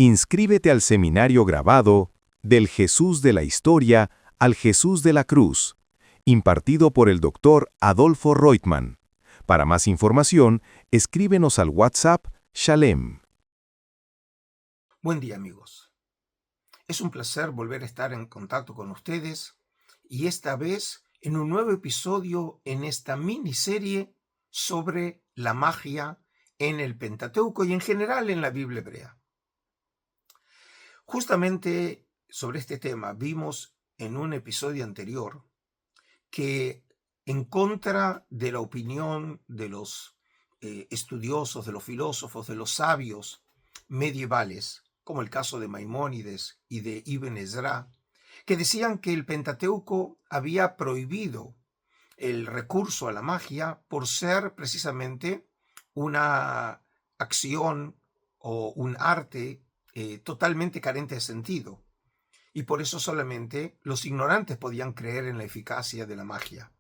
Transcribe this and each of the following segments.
Inscríbete al seminario grabado Del Jesús de la Historia al Jesús de la Cruz, impartido por el Dr. Adolfo Reutemann. Para más información, escríbenos al WhatsApp Shalem. Buen día, amigos. Es un placer volver a estar en contacto con ustedes y esta vez en un nuevo episodio en esta miniserie sobre la magia en el Pentateuco y en general en la Biblia hebrea. Justamente sobre este tema vimos en un episodio anterior que en contra de la opinión de los estudiosos, de los filósofos, de los sabios medievales, como el caso de Maimónides y de Ibn Ezra, que decían que el Pentateuco había prohibido el recurso a la magia por ser precisamente una acción o un arte totalmente carente de sentido. Y por eso solamente los ignorantes podían creer en la eficacia de la magia.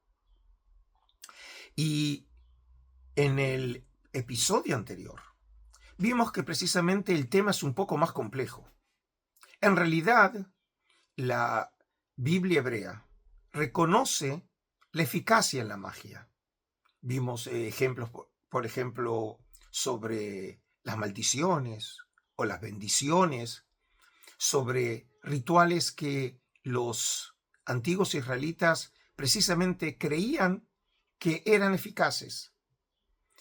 Y en el episodio anterior vimos que precisamente el tema es un poco más complejo. En realidad, la Biblia hebrea reconoce la eficacia en la magia. Vimos ejemplos, por ejemplo, sobre las maldiciones o las bendiciones, sobre rituales que los antiguos israelitas precisamente creían que eran eficaces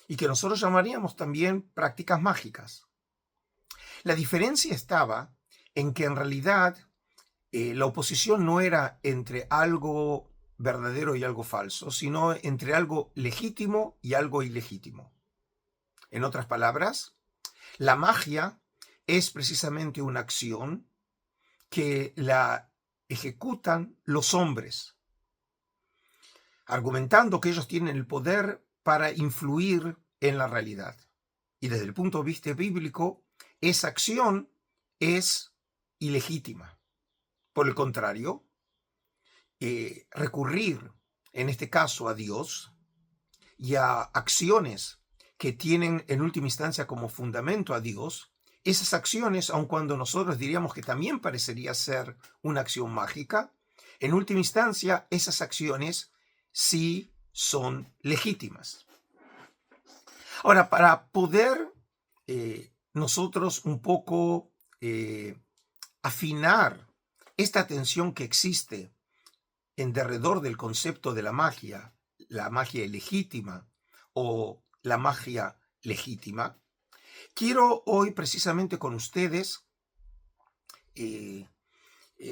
y que nosotros llamaríamos también prácticas mágicas. La diferencia estaba en que en realidad la oposición no era entre algo verdadero y algo falso, sino entre algo legítimo y algo ilegítimo. En otras palabras, la magia es precisamente una acción que la ejecutan los hombres, argumentando que ellos tienen el poder para influir en la realidad. Y desde el punto de vista bíblico, esa acción es ilegítima. Por el contrario, recurrir, en este caso, a Dios y a acciones que tienen en última instancia como fundamento a Dios, esas acciones, aun cuando nosotros diríamos que también parecería ser una acción mágica, en última instancia esas acciones sí son legítimas. Ahora, para poder nosotros un poco afinar esta tensión que existe en derredor del concepto de la magia ilegítima o la magia legítima, quiero hoy precisamente con ustedes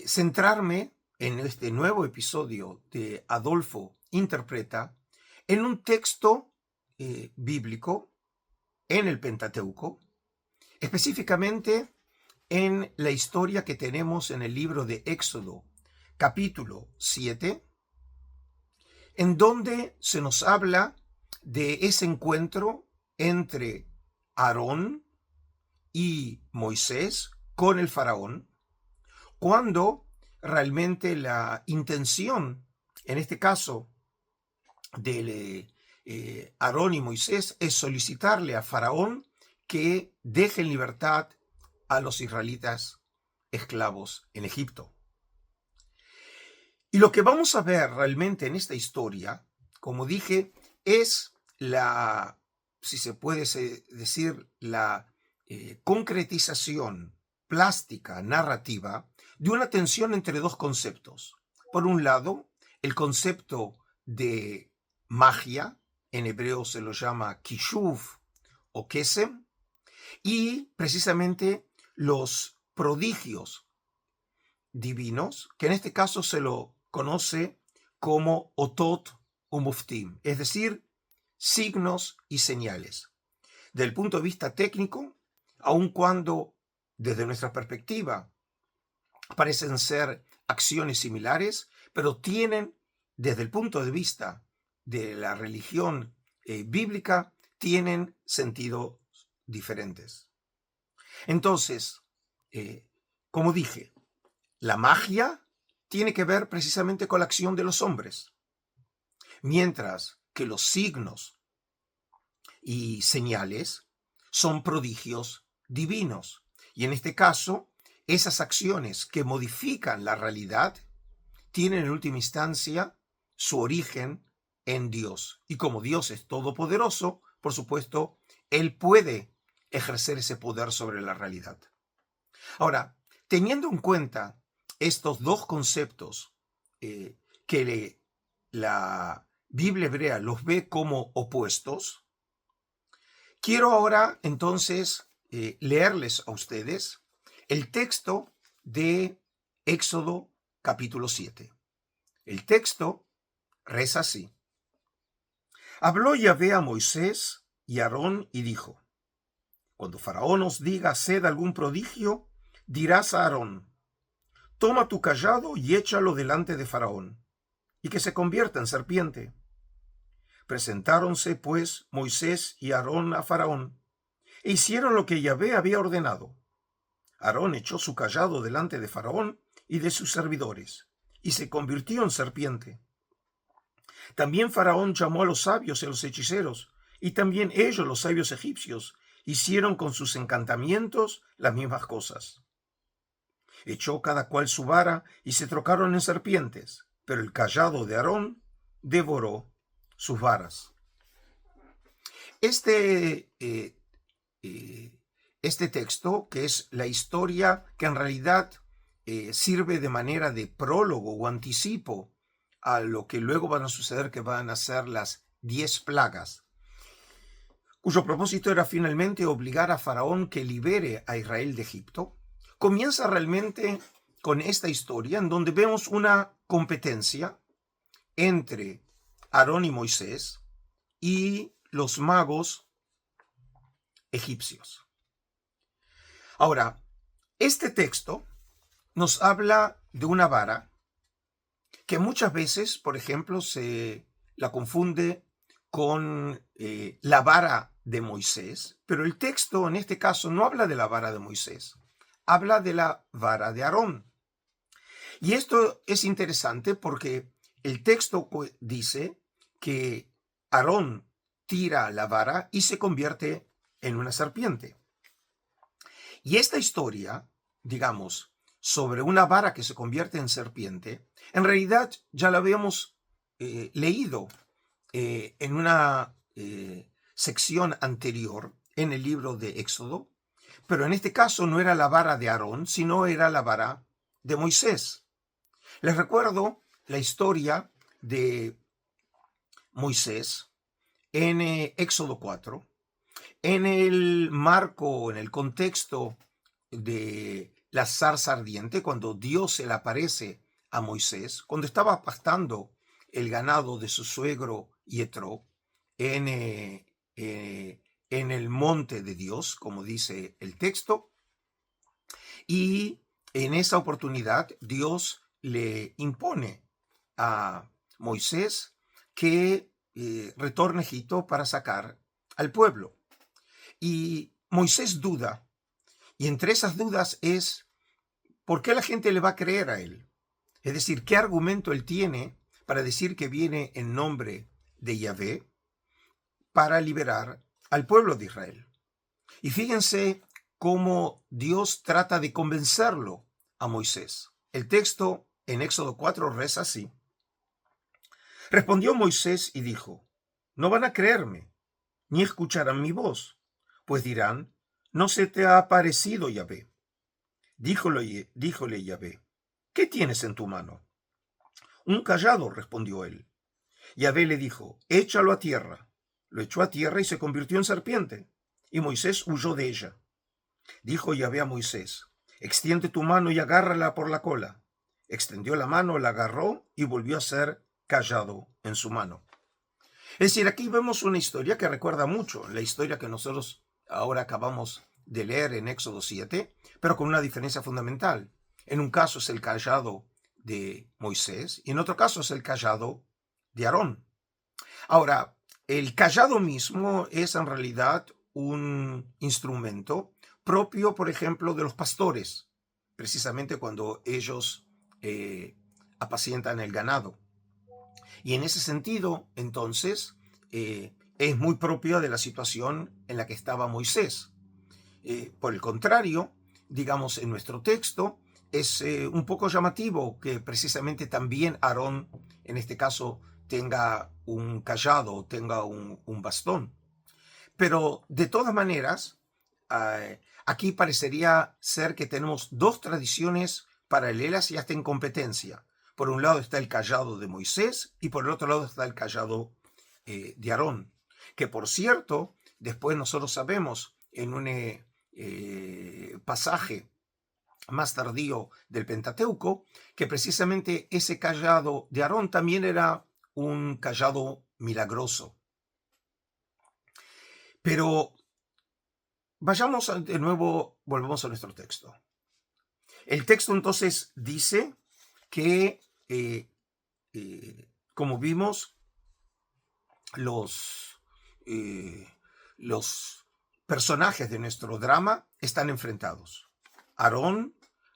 centrarme en este nuevo episodio de Adolfo Interpreta en un texto bíblico en el Pentateuco, específicamente en la historia que tenemos en el libro de Éxodo, capítulo 7, en donde se nos habla de ese encuentro entre Aarón y Moisés con el faraón, cuando realmente la intención, en este caso, de Aarón y Moisés es solicitarle a faraón que deje en libertad a los israelitas esclavos en Egipto. Y lo que vamos a ver realmente en esta historia, como dije, es la, si se puede decir, la concretización plástica, narrativa, de una tensión entre dos conceptos. Por un lado, el concepto de magia, en hebreo se lo llama kishuv o kesem, y precisamente los prodigios divinos, que en este caso se lo conoce como otot o muftim, es decir, signos y señales. Desde el punto de vista técnico, aun cuando desde nuestra perspectiva parecen ser acciones similares, pero tienen, desde el punto de vista de la religión bíblica, tienen sentidos diferentes. Entonces, como dije, la magia tiene que ver precisamente con la acción de los hombres, mientras que los signos y señales son prodigios divinos. Y en este caso, esas acciones que modifican la realidad tienen en última instancia su origen en Dios. Y como Dios es todopoderoso, por supuesto, Él puede ejercer ese poder sobre la realidad. Ahora, teniendo en cuenta estos dos conceptos que la Biblia hebrea los ve como opuestos, quiero ahora entonces leerles a ustedes el texto de Éxodo capítulo 7. El texto reza así. Habló Yahvé a Moisés y a Aarón y dijo, cuando Faraón os diga haced algún prodigio, dirás a Aarón, toma tu cayado y échalo delante de Faraón, y que se convierta en serpiente. Presentáronse pues Moisés y Aarón a Faraón, e hicieron lo que Yahvé había ordenado. Aarón echó su cayado delante de Faraón y de sus servidores, y se convirtió en serpiente. También Faraón llamó a los sabios y a los hechiceros, y también ellos, los sabios egipcios, hicieron con sus encantamientos las mismas cosas. Echó cada cual su vara y se trocaron en serpientes, pero el cayado de Aarón devoró sus varas. Este texto, que es la historia que en realidad sirve de manera de prólogo o anticipo a lo que luego van a suceder, que van a ser las 10 plagas, cuyo propósito era finalmente obligar a Faraón que libere a Israel de Egipto, comienza realmente con esta historia en donde vemos una competencia entre Aarón y Moisés y los magos egipcios. Ahora, este texto nos habla de una vara que muchas veces, por ejemplo, se la confunde con la vara de Moisés, pero el texto en este caso no habla de la vara de Moisés, habla de la vara de Aarón. Y esto es interesante porque el texto dice que Aarón tira la vara y se convierte en una serpiente. Y esta historia, digamos, sobre una vara que se convierte en serpiente, en realidad ya la habíamos leído en una sección anterior en el libro de Éxodo, pero en este caso no era la vara de Aarón, sino era la vara de Moisés. Les recuerdo la historia de Moisés en Éxodo 4, en el marco, en el contexto de la zarza ardiente, cuando Dios se le aparece a Moisés, cuando estaba pastando el ganado de su suegro Yetro en el monte de Dios, como dice el texto, y en esa oportunidad Dios le impone a Moisés que retorne a Egipto para sacar al pueblo. Y Moisés duda, y entre esas dudas es ¿por qué la gente le va a creer a él? Es decir, ¿qué argumento él tiene para decir que viene en nombre de Yahvé para liberar al pueblo de Israel? Y fíjense cómo Dios trata de convencerlo a Moisés. El texto en Éxodo 4 reza así. Respondió Moisés y dijo, no van a creerme, ni escucharán mi voz, pues dirán, no se te ha aparecido Yahvé. Díjole Yahvé, ¿qué tienes en tu mano? Un cayado, respondió él. Yahvé le dijo, échalo a tierra. Lo echó a tierra y se convirtió en serpiente, y Moisés huyó de ella. Dijo Yahvé a Moisés, extiende tu mano y agárrala por la cola. Extendió la mano, la agarró y volvió a ser cayado en su mano. Es decir, aquí vemos una historia que recuerda mucho la historia que nosotros ahora acabamos de leer en Éxodo 7, pero con una diferencia fundamental. En un caso es el cayado de Moisés y en otro caso es el cayado de Aarón. Ahora, el cayado mismo es en realidad un instrumento propio, por ejemplo, de los pastores, precisamente cuando ellos apacientan el ganado. Y en ese sentido, entonces, es muy propio de la situación en la que estaba Moisés. Por el contrario, digamos, en nuestro texto, es un poco llamativo que precisamente también Aarón, en este caso, tenga un cayado, tenga un bastón. Pero de todas maneras, aquí parecería ser que tenemos dos tradiciones paralelas y hasta en competencia. Por un lado está el cayado de Moisés y por el otro lado está el cayado de Aarón, que por cierto, después nosotros sabemos en un pasaje más tardío del Pentateuco, que precisamente ese cayado de Aarón también era un cayado milagroso. Pero vayamos de nuevo, volvemos a nuestro texto. El texto entonces dice que, como vimos, los personajes de nuestro drama están enfrentados. Aarón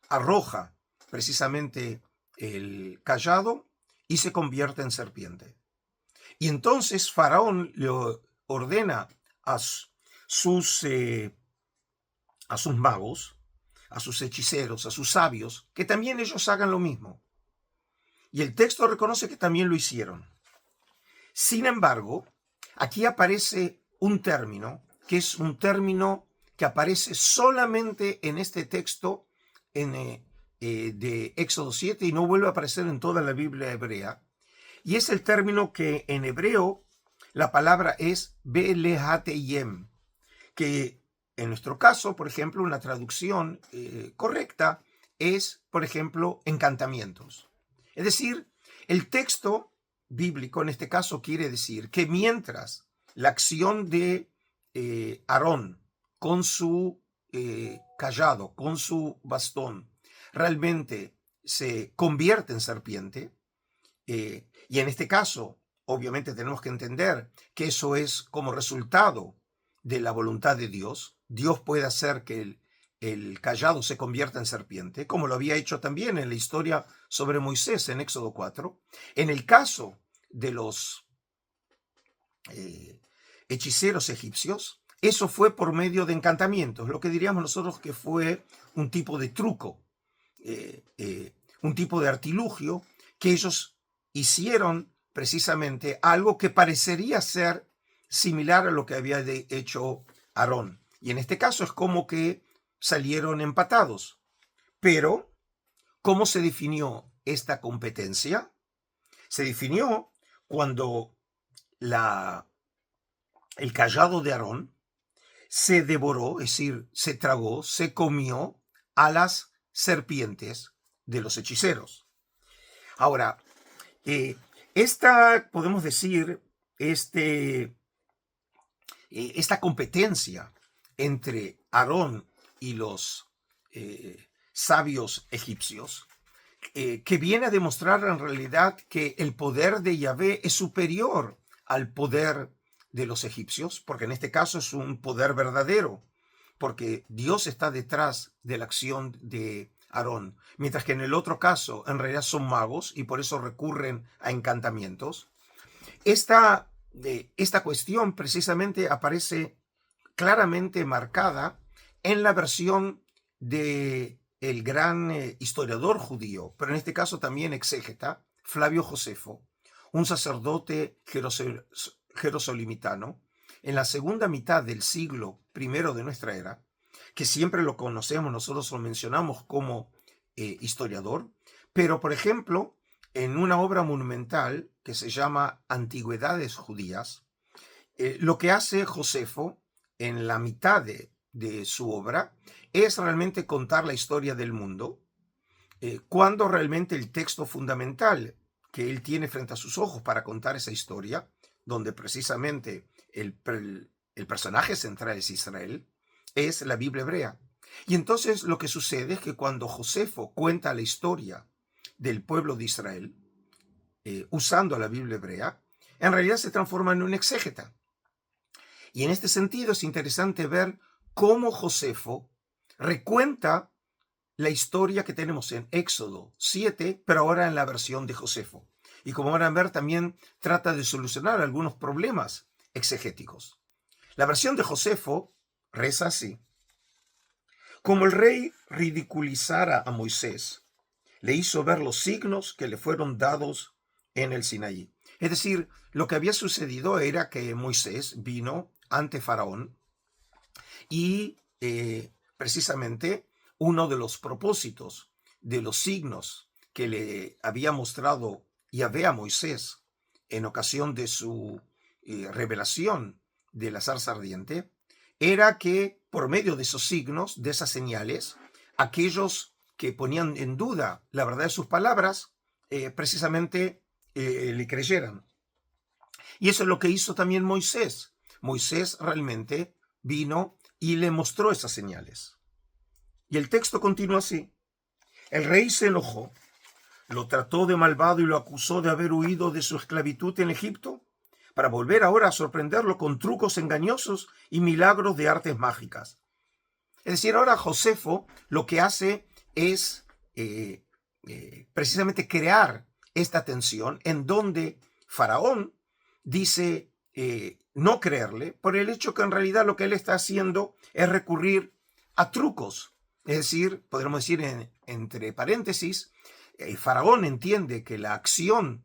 arroja precisamente el cayado y se convierte en serpiente. Y entonces Faraón le ordena a sus magos, a sus hechiceros, a sus sabios, que también ellos hagan lo mismo. Y el texto reconoce que también lo hicieron. Sin embargo, aquí aparece un término, que es un término que aparece solamente en este texto de Éxodo 7 y no vuelve a aparecer en toda la Biblia hebrea. Y es el término que en hebreo la palabra es Belehateyem, que en nuestro caso, por ejemplo, una traducción correcta es, por ejemplo, encantamientos. Es decir, el texto bíblico en este caso quiere decir que mientras la acción de Aarón con su cayado, con su bastón, realmente se convierte en serpiente, y en este caso, obviamente tenemos que entender que eso es como resultado de la voluntad de Dios. Dios puede hacer que el cayado se convierta en serpiente, como lo había hecho también en la historia sobre Moisés en Éxodo 4. En el caso de los hechiceros egipcios, eso fue por medio de encantamientos, lo que diríamos nosotros que fue un tipo de truco, un tipo de artilugio que ellos hicieron precisamente algo que parecería ser similar a lo que había hecho Aarón. Y en este caso es como que salieron empatados. Pero, ¿cómo se definió esta competencia? Se definió cuando el cayado de Aarón se devoró, es decir, se tragó, se comió a las serpientes de los hechiceros. Ahora, podemos decir, esta competencia entre Aarón y los sabios egipcios, que viene a demostrar en realidad que el poder de Yahvé es superior al poder de los egipcios, porque en este caso es un poder verdadero, porque Dios está detrás de la acción de Aarón, mientras que en el otro caso en realidad son magos y por eso recurren a encantamientos. Esta cuestión precisamente aparece claramente marcada en la versión de el gran historiador judío, pero en este caso también exégeta, Flavio Josefo, un sacerdote jerosolimitano, en la segunda mitad del siglo I de nuestra era, que siempre lo conocemos, nosotros lo mencionamos como historiador, pero por ejemplo, en una obra monumental que se llama Antigüedades Judías, lo que hace Josefo en la mitad de su obra es realmente contar la historia del mundo, cuando realmente el texto fundamental que él tiene frente a sus ojos para contar esa historia, donde precisamente el personaje central es Israel, es la Biblia hebrea. Y entonces lo que sucede es que cuando Josefo cuenta la historia del pueblo de Israel, usando la Biblia hebrea, en realidad se transforma en un exégeta. Y en este sentido es interesante ver cómo Josefo recuenta la historia que tenemos en Éxodo 7, pero ahora en la versión de Josefo. Y como van a ver, también trata de solucionar algunos problemas exegéticos. La versión de Josefo reza así: Como el rey ridiculizara a Moisés, le hizo ver los signos que le fueron dados en el Sinaí. Es decir, lo que había sucedido era que Moisés vino ante Faraón y precisamente uno de los propósitos de los signos que le había mostrado Yahvé a Moisés en ocasión de su revelación de la zarza ardiente, era que por medio de esos signos, de esas señales, aquellos que ponían en duda la verdad de sus palabras, precisamente le creyeran. Y eso es lo que hizo también Moisés. Moisés realmente vino y le mostró esas señales. Y el texto continúa así. El rey se enojó, lo trató de malvado y lo acusó de haber huido de su esclavitud en Egipto, para volver ahora a sorprenderlo con trucos engañosos y milagros de artes mágicas. Es decir, ahora Josefo lo que hace es precisamente crear esta tensión en donde Faraón dice no creerle por el hecho que en realidad lo que él está haciendo es recurrir a trucos. Es decir, podríamos decir entre paréntesis, Faraón entiende que la acción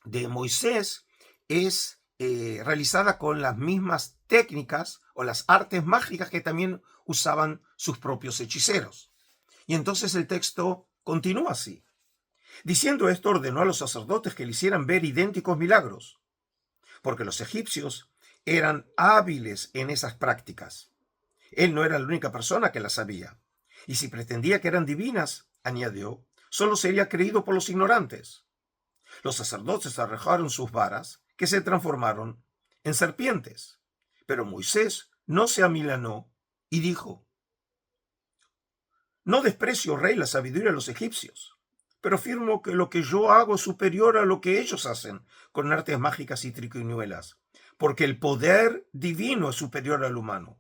de Moisés es realizada con las mismas técnicas o las artes mágicas que también usaban sus propios hechiceros. Y entonces el texto continúa así. Diciendo esto, ordenó a los sacerdotes que le hicieran ver idénticos milagros, porque los egipcios eran hábiles en esas prácticas. Él no era la única persona que las sabía. Y si pretendía que eran divinas, añadió, solo sería creído por los ignorantes. Los sacerdotes arrojaron sus varas, que se transformaron en serpientes. Pero Moisés no se amilanó y dijo, no desprecio, rey, la sabiduría de los egipcios, pero afirmo que lo que yo hago es superior a lo que ellos hacen con artes mágicas y triquiñuelas, porque el poder divino es superior al humano.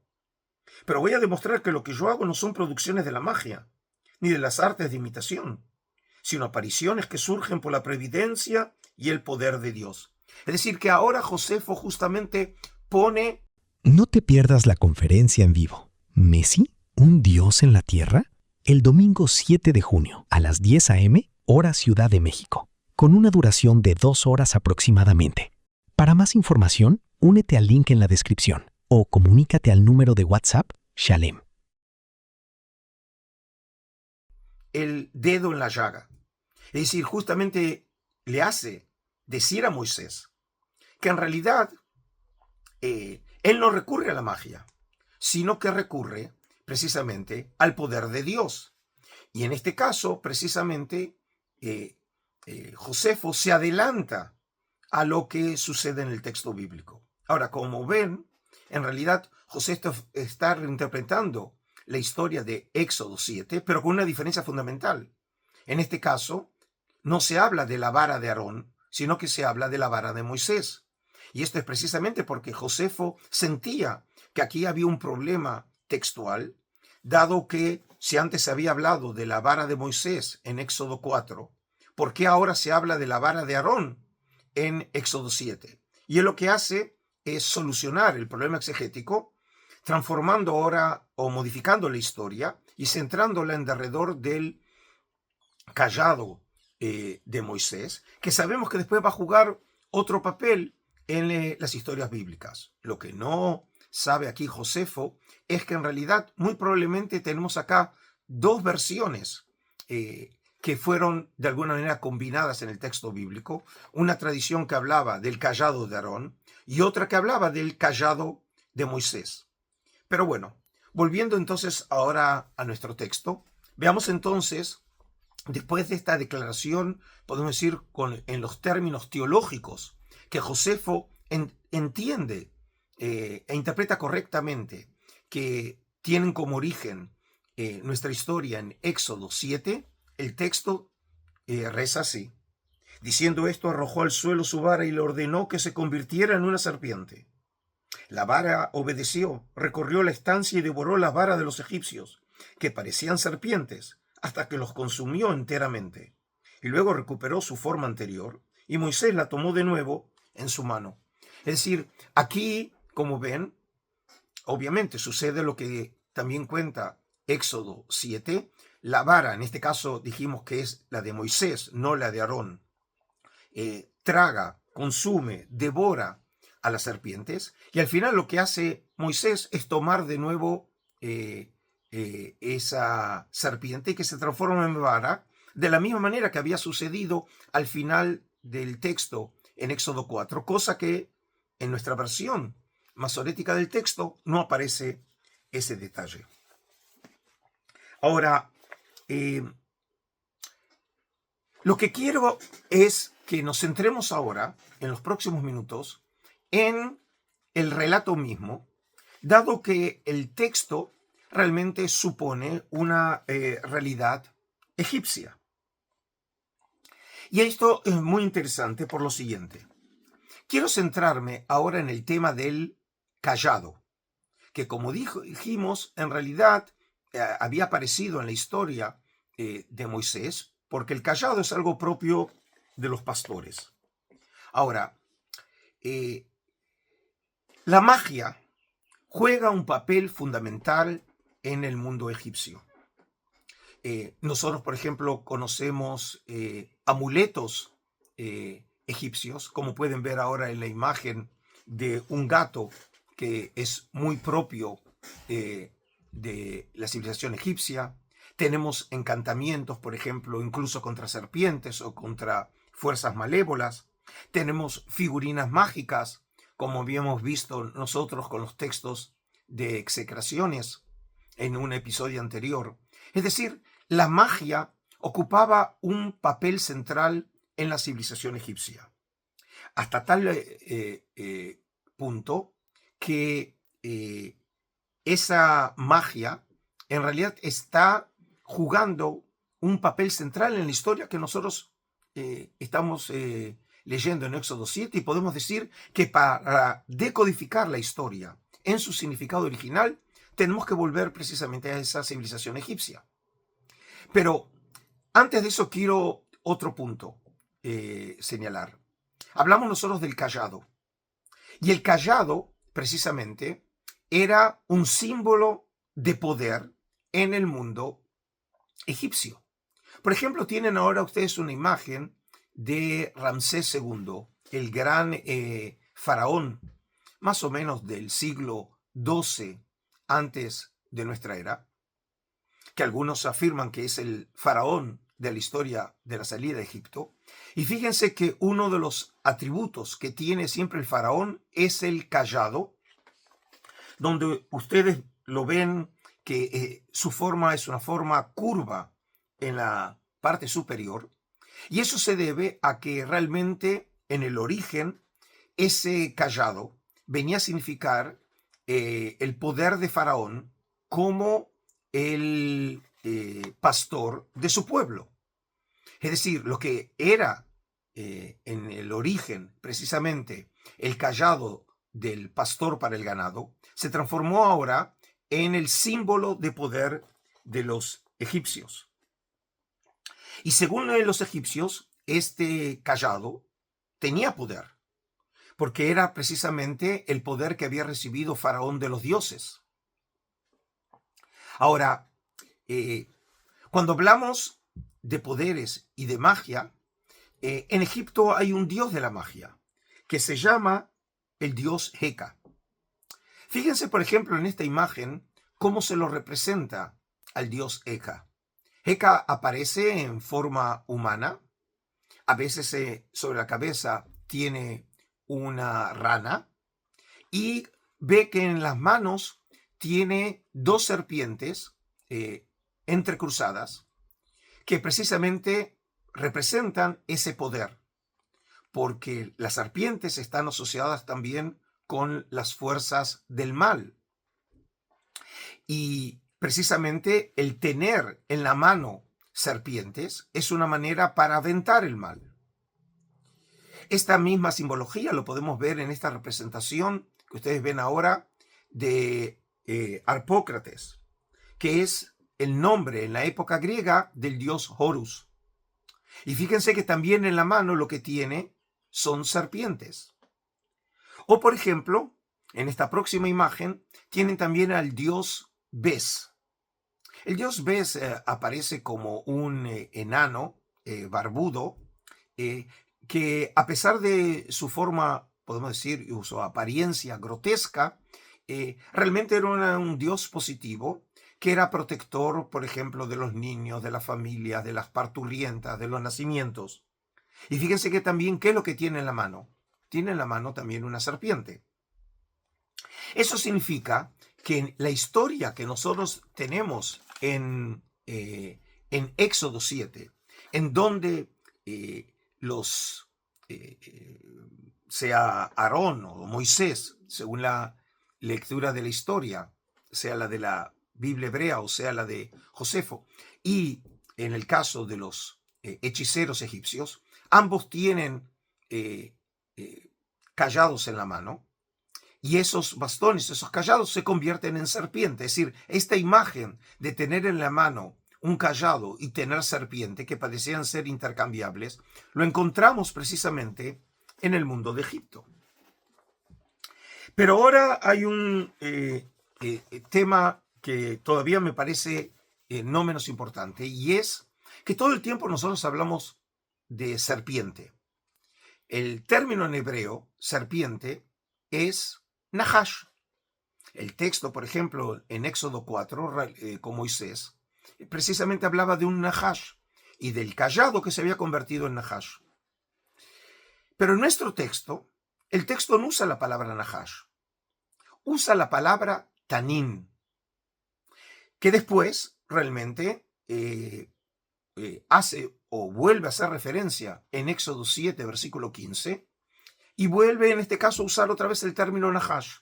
Pero voy a demostrar que lo que yo hago no son producciones de la magia, ni de las artes de imitación, sino apariciones que surgen por la previdencia y el poder de Dios. Es decir, que ahora Josefo justamente pone... No te pierdas la conferencia en vivo. ¿Messi? ¿Un dios en la tierra? El domingo 7 de junio, a las 10 a.m., hora Ciudad de México, con una duración de 2 horas aproximadamente. Para más información, únete al link en la descripción o comunícate al número de WhatsApp Shalem. El dedo en la llaga. Es decir, justamente le hace decir a Moisés que en realidad él no recurre a la magia, sino que recurre precisamente al poder de Dios. Y en este caso, precisamente, Josefo se adelanta a lo que sucede en el texto bíblico. Ahora, como ven, en realidad José está reinterpretando la historia de Éxodo 7, pero con una diferencia fundamental. En este caso, no se habla de la vara de Aarón, sino que se habla de la vara de Moisés. Y esto es precisamente porque Josefo sentía que aquí había un problema textual, dado que si antes se había hablado de la vara de Moisés en Éxodo 4, ¿por qué ahora se habla de la vara de Aarón en Éxodo 7? Y él lo que hace es solucionar el problema exegético, transformando ahora o modificando la historia y centrándola en derredor del cayado de Moisés, que sabemos que después va a jugar otro papel en las historias bíblicas. Lo que no sabe aquí Josefo es que en realidad muy probablemente tenemos acá dos versiones que fueron de alguna manera combinadas en el texto bíblico, una tradición que hablaba del cayado de Aarón y otra que hablaba del cayado de Moisés. Pero bueno, volviendo entonces ahora a nuestro texto, veamos entonces, después de esta declaración, podemos decir en los términos teológicos, que Josefo entiende e interpreta correctamente que tienen como origen nuestra historia en Éxodo 7, el texto reza así. Diciendo esto, arrojó al suelo su vara y le ordenó que se convirtiera en una serpiente. La vara obedeció, recorrió la estancia y devoró la vara de los egipcios, que parecían serpientes, hasta que los consumió enteramente. Y luego recuperó su forma anterior, y Moisés la tomó de nuevo en su mano. Es decir, aquí, como ven, obviamente sucede lo que también cuenta Éxodo 7, la vara, en este caso dijimos que es la de Moisés, no la de Aarón, traga, consume, devora a las serpientes, y al final lo que hace Moisés es tomar de nuevo esa serpiente que se transforma en vara, de la misma manera que había sucedido al final del texto en Éxodo 4, cosa que en nuestra versión masorética del texto no aparece ese detalle. Ahora, lo que quiero es que nos centremos ahora, en los próximos minutos, en el relato mismo, dado que el texto realmente supone una realidad egipcia. Y esto es muy interesante por lo siguiente. Quiero centrarme ahora en el tema del cayado, que como dijimos, en realidad había aparecido en la historia de Moisés, porque el cayado es algo propio de los pastores. Ahora, la magia juega un papel fundamental en el mundo egipcio. Nosotros, por ejemplo, conocemos amuletos egipcios, como pueden ver ahora en la imagen de un gato que es muy propio de la civilización egipcia. Tenemos encantamientos, por ejemplo, incluso contra serpientes o contra fuerzas malévolas. Tenemos figurinas mágicas, como habíamos visto nosotros con los textos de execraciones en un episodio anterior. Es decir, la magia ocupaba un papel central en la civilización egipcia, hasta tal punto que esa magia en realidad está jugando un papel central en la historia que nosotros estamos leyendo en Éxodo 7, y podemos decir que para decodificar la historia en su significado original tenemos que volver precisamente a esa civilización egipcia. Pero antes de eso quiero otro punto señalar. Hablamos nosotros del cayado. Y el cayado, precisamente, era un símbolo de poder en el mundo egipcio. Por ejemplo, tienen ahora ustedes una imagen de Ramsés II, el gran faraón, más o menos del siglo XII antes de nuestra era, que algunos afirman que es el faraón de la historia de la salida de Egipto. Y fíjense que uno de los atributos que tiene siempre el faraón es el cayado, donde ustedes lo ven que su forma es una forma curva en la parte superior, y eso se debe a que realmente en el origen ese cayado venía a significar el poder de faraón como el pastor de su pueblo. Es decir, lo que era en el origen precisamente el cayado del pastor para el ganado, se transformó ahora en el símbolo de poder de los egipcios. Y según los egipcios, este cayado tenía poder, porque era precisamente el poder que había recibido Faraón de los dioses. Ahora, cuando hablamos de poderes y de magia, en Egipto hay un dios de la magia que se llama el dios Heka. Fíjense, por ejemplo, en esta imagen cómo se lo representa al dios Heka. Heka aparece en forma humana, a veces sobre la cabeza tiene una rana, y ve que en las manos tiene dos serpientes entrecruzadas que precisamente representan ese poder, porque las serpientes están asociadas también con las fuerzas del mal. Y precisamente el tener en la mano serpientes es una manera para aventar el mal. Esta misma simbología lo podemos ver en esta representación que ustedes ven ahora de Harpócrates, que es el nombre en la época griega del dios Horus. Y fíjense que también en la mano lo que tiene son serpientes. O por ejemplo, en esta próxima imagen tienen también al dios Bes. El dios Bes aparece como un enano barbudo que a pesar de su forma, podemos decir, y su apariencia grotesca, realmente era un dios positivo que era protector, por ejemplo, de los niños, de las familias, de las parturientas, de los nacimientos. Y fíjense que también, ¿qué es lo que tiene en la mano? Tiene en la mano también una serpiente. Eso significa que la historia que nosotros tenemos en Éxodo 7, en donde los, sea Aarón o Moisés, según la lectura de la historia, sea la de la Biblia hebrea o sea la de Josefo, y en el caso de los hechiceros egipcios, ambos tienen callados en la mano, y esos bastones, esos callados se convierten en serpiente. Es decir, esta imagen de tener en la mano un callado y tener serpiente, que parecían ser intercambiables, lo encontramos precisamente en el mundo de Egipto. Pero ahora hay un tema que todavía me parece no menos importante, y es que todo el tiempo nosotros hablamos de serpiente. El término en hebreo, serpiente, es Nahash. El texto, por ejemplo, en Éxodo 4, con Moisés, precisamente hablaba de un Nahash y del callado que se había convertido en Nahash. Pero en nuestro texto, el texto no usa la palabra Nahash, usa la palabra Tanin, que después realmente hace o vuelve a hacer referencia en Éxodo 7, versículo 15, y vuelve en este caso a usar otra vez el término Nahash.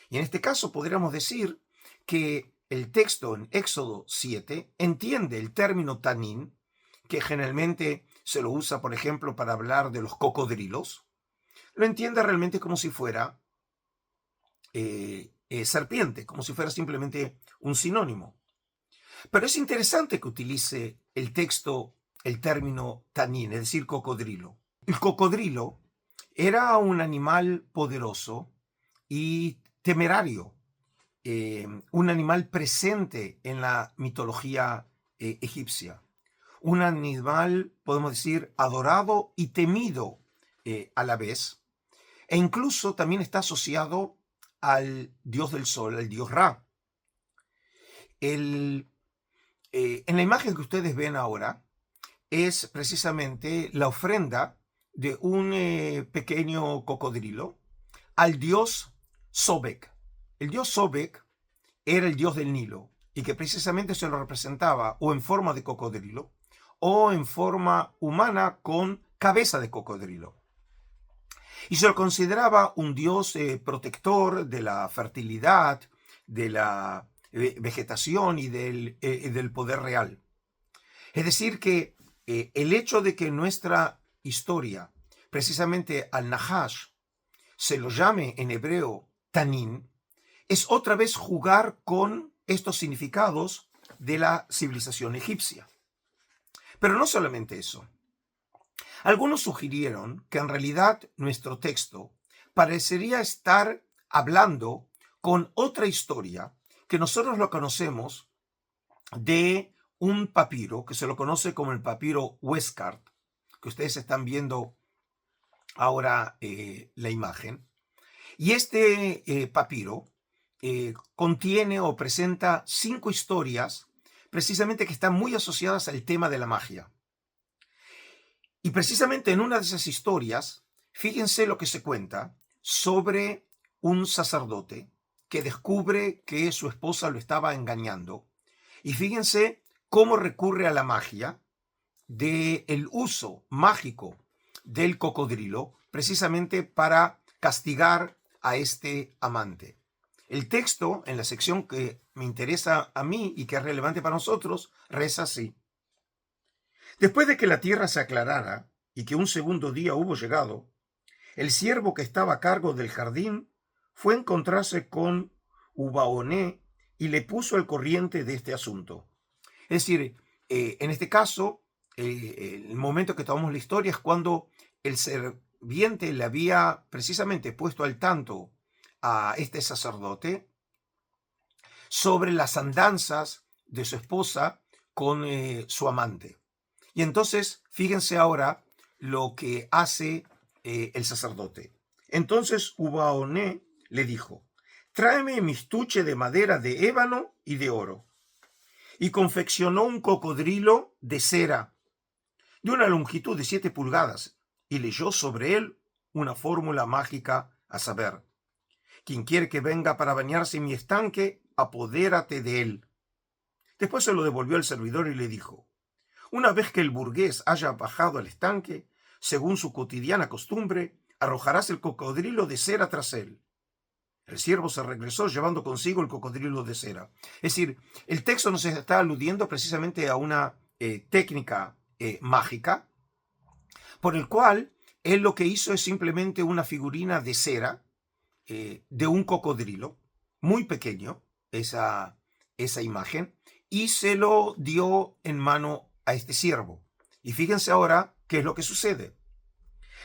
Y en este caso podríamos decir que el texto en Éxodo 7 entiende el término tanín, que generalmente se lo usa, por ejemplo, para hablar de los cocodrilos, lo entiende realmente como si fuera serpiente, como si fuera simplemente un sinónimo. Pero es interesante que utilice el texto el término tanín, es decir, cocodrilo. El cocodrilo era un animal poderoso y temerario, un animal presente en la mitología egipcia, un animal, podemos decir, adorado y temido a la vez, e incluso también está asociado al dios del sol, al dios Ra. En la imagen que ustedes ven ahora es precisamente la ofrenda de un pequeño cocodrilo al dios Sobek. El dios Sobek era el dios del Nilo y que precisamente se lo representaba o en forma de cocodrilo o en forma humana con cabeza de cocodrilo. Y se lo consideraba un dios protector de la fertilidad, de la vegetación y del poder real. Es decir, que el hecho de que nuestra historia, precisamente al Nahash, se lo llame en hebreo Tanin, es otra vez jugar con estos significados de la civilización egipcia. Pero no solamente eso. Algunos sugirieron que en realidad nuestro texto parecería estar hablando con otra historia que nosotros lo conocemos de un papiro que se lo conoce como el papiro Westcard, que ustedes están viendo ahora la imagen. Y este papiro contiene o presenta 5 historias precisamente que están muy asociadas al tema de la magia. Y precisamente en una de esas historias, fíjense lo que se cuenta sobre un sacerdote que descubre que su esposa lo estaba engañando. Y fíjense cómo recurre a la magia del uso mágico del cocodrilo precisamente para castigar a este amante. El texto, en la sección que me interesa a mí y que es relevante para nosotros, reza así. Después de que la tierra se aclarara y que un segundo día hubo llegado, el siervo que estaba a cargo del jardín fue a encontrarse con Ubaoné y le puso al corriente de este asunto. Es decir, en este caso, el momento que tomamos la historia es cuando el sirviente le había precisamente puesto al tanto a este sacerdote sobre las andanzas de su esposa con su amante. Y entonces, fíjense ahora lo que hace el sacerdote. Entonces Ubaoné le dijo: tráeme mi estuche de madera de ébano y de oro. Y confeccionó un cocodrilo de cera de una longitud de 7 pulgadas y leyó sobre él una fórmula mágica, a saber: quien quiere que venga para bañarse en mi estanque, apodérate de él. Después se lo devolvió al servidor y le dijo: una vez que el burgués haya bajado al estanque, según su cotidiana costumbre, arrojarás el cocodrilo de cera tras él. El siervo se regresó llevando consigo el cocodrilo de cera. Es decir, el texto nos está aludiendo precisamente a una técnica mágica, por el cual él lo que hizo es simplemente una figurina de cera de un cocodrilo, muy pequeño, esa imagen, y se lo dio en mano a este siervo. Y fíjense ahora qué es lo que sucede.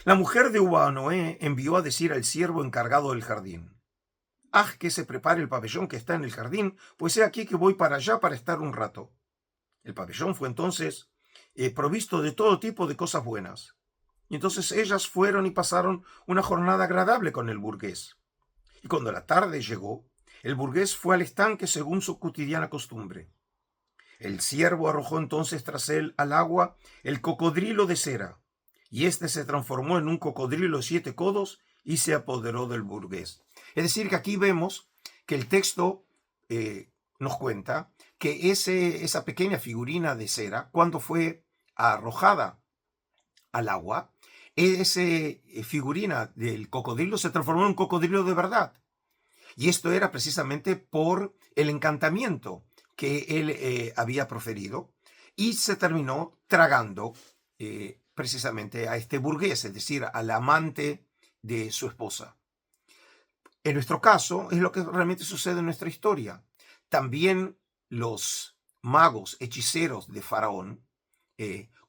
La mujer de Ubaoné envió a decir al siervo encargado del jardín: haz que se prepare el pabellón que está en el jardín, pues he aquí que voy para allá para estar un rato. El pabellón fue entonces provisto de todo tipo de cosas buenas. Y entonces ellas fueron y pasaron una jornada agradable con el burgués. Y cuando la tarde llegó, el burgués fue al estanque según su cotidiana costumbre. El siervo arrojó entonces tras él al agua el cocodrilo de cera, y éste se transformó en un cocodrilo de 7 codos y se apoderó del burgués. Es decir, que aquí vemos que el texto nos cuenta que esa pequeña figurina de cera, cuando fue arrojada al agua, esa figurina del cocodrilo se transformó en un cocodrilo de verdad. Y esto era precisamente por el encantamiento que él había proferido, y se terminó tragando precisamente a este burgués, es decir, al amante de su esposa. En nuestro caso es lo que realmente sucede en nuestra historia. También los magos hechiceros de Faraón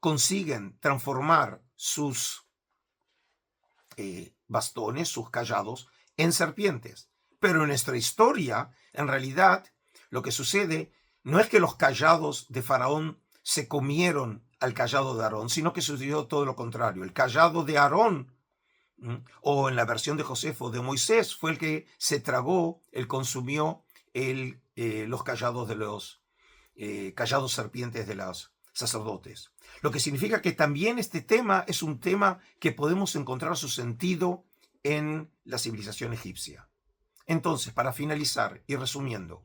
consiguen transformar sus bastones, sus callados, en serpientes. Pero en nuestra historia, en realidad, lo que sucede no es que los callados de Faraón se comieron al callado de Aarón, sino que sucedió todo lo contrario. El callado de Aarón, o en la versión de Josefo de Moisés, fue el que se tragó, él consumió los callados de los callados serpientes de los sacerdotes. Lo que significa que también este tema es un tema que podemos encontrar su sentido en la civilización egipcia. Entonces, para finalizar y resumiendo,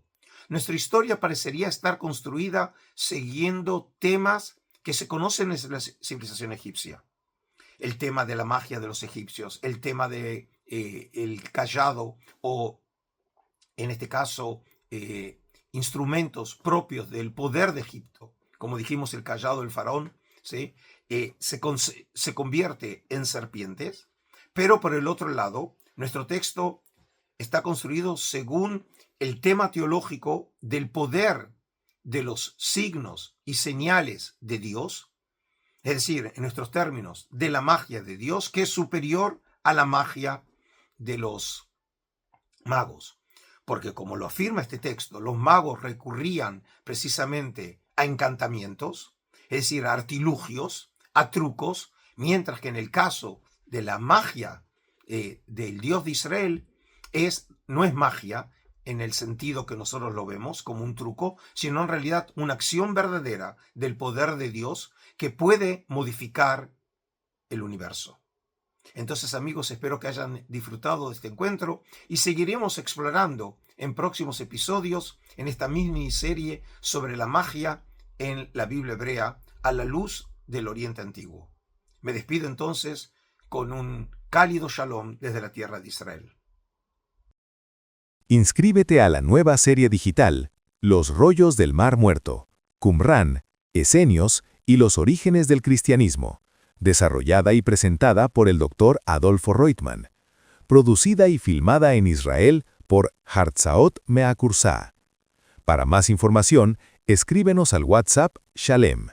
nuestra historia parecería estar construida siguiendo temas que se conocen en la civilización egipcia. El tema de la magia de los egipcios, el tema de el callado, o en este caso instrumentos propios del poder de Egipto, como dijimos, el callado del faraón, ¿sí? Se convierte en serpientes. Pero por el otro lado, nuestro texto está construido según el tema teológico del poder de los signos y señales de Dios, es decir, en nuestros términos, de la magia de Dios, que es superior a la magia de los magos. Porque como lo afirma este texto, los magos recurrían precisamente a encantamientos, es decir, a artilugios, a trucos, mientras que en el caso de la magia del Dios de Israel, no es magia en el sentido que nosotros lo vemos como un truco, sino en realidad una acción verdadera del poder de Dios que puede modificar el universo. Entonces, amigos, espero que hayan disfrutado de este encuentro y seguiremos explorando en próximos episodios en esta miniserie sobre la magia en la Biblia hebrea a la luz del Oriente Antiguo. Me despido entonces con un cálido shalom desde la tierra de Israel. Inscríbete a la nueva serie digital, Los rollos del Mar Muerto, Qumrán, Esenios y los orígenes del cristianismo, desarrollada y presentada por el Dr. Adolfo Roitman, producida y filmada en Israel por Hartzaot Meakursá. Para más información, escríbenos al WhatsApp Shalem